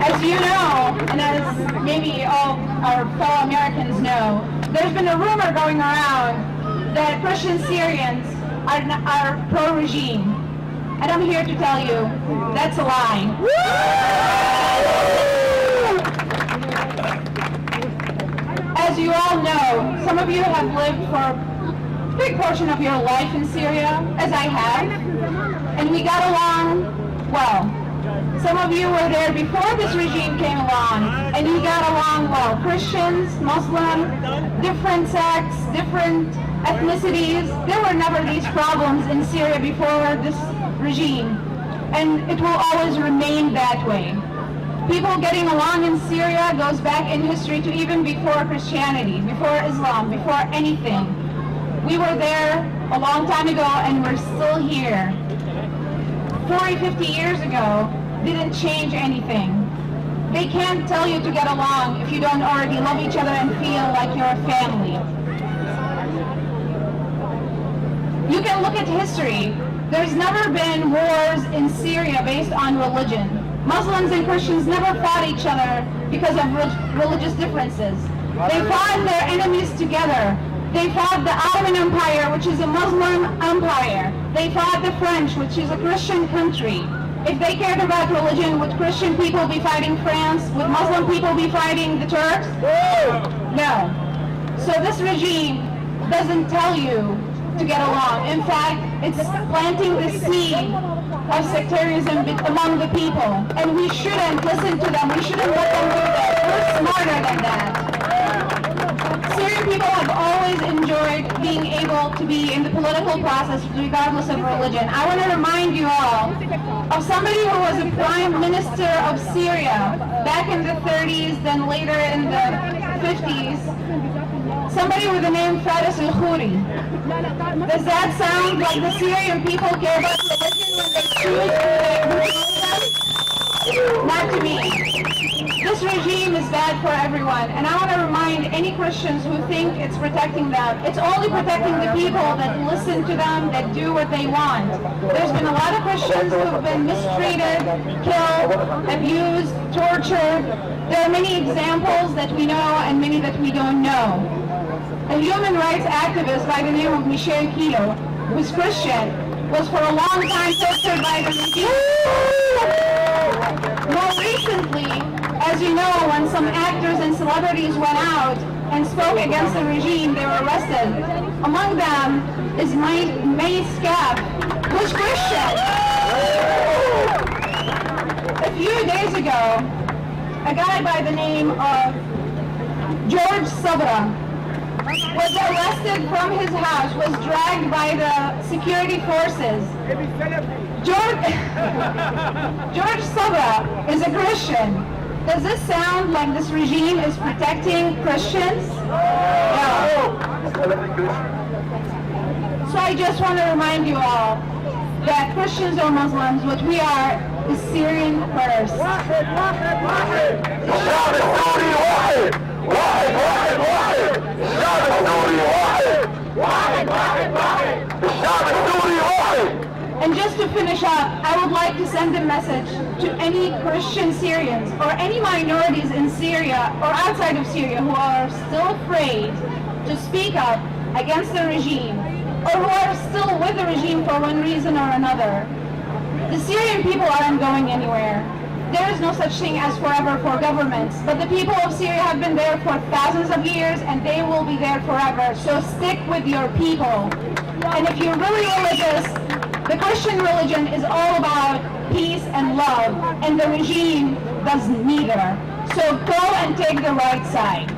As you know, and as maybe all our fellow Americans know, there's been a rumor going around that Christian Syrians are pro-regime. And I'm here to tell you, that's a lie. As you all know, some of you have lived for a big portion of your life in Syria, as I have, and we got along well. Some of you were there before this regime came along, and you got along well. Christians, Muslims, different sects, different ethnicities. There were never these problems in Syria before this regime, and it will always remain that way. People getting along in Syria goes back in history to even before Christianity, before Islam, before anything. We were there a long time ago, and we're still here. 40, 50 years ago, didn't change anything. They can't tell you to get along if you don't already love each other and feel like you're a family. You can look at history. There's never been wars in Syria based on religion. Muslims and Christians never fought each other because of religious differences. They fought their enemies together. They fought the Ottoman Empire, which is a Muslim empire. They fought the French, which is a Christian country. If they cared about religion, would Christian people be fighting France? Would Muslim people be fighting the Turks? No. So this regime doesn't tell you to get along. In fact, it's planting the seed of sectarianism among the people. And we shouldn't listen to them. We shouldn't let them do that. We're smarter than that. Syrian people have always enjoyed being able to be in the political process regardless of religion. I want to remind you all of somebody who was a prime minister of Syria back in the 30s, then later in the 50s. Somebody with the name Faris al-Khoury. Does that sound like the Syrian people care about religion when they choose who they them? Not to me. This regime is bad for everyone, and I want to remind any Christians who think it's protecting them, it's only protecting the people that listen to them, that do what they want. There's been a lot of Christians who have been mistreated, killed, abused, tortured. There are many examples that we know and many that we don't know. A human rights activist by the name of Michel Kilo, who's Christian, was for a long time tortured by the regime. More recently, as you know, when some actors and celebrities went out and spoke against the regime, they were arrested. Among them is May Scap, who's Christian. A few days ago, a guy by the name of George Sabra was arrested from his house, was dragged by the security forces. George Sabra is a Christian. Does this sound like this regime is protecting Christians? No. So I just want to remind you all that Christians or Muslims, what we are is Syrian first. And just to finish up, I would like to send a message to any Christian Syrians or any minorities in Syria or outside of Syria who are still afraid to speak up against the regime or who are still with the regime for one reason or another. The Syrian people aren't going anywhere. There is no such thing as forever for governments, but the people of Syria have been there for thousands of years and they will be there forever. So stick with your people. And if you're really religious, the Christian religion is all about peace and love, and the regime does neither. So go and take the right side.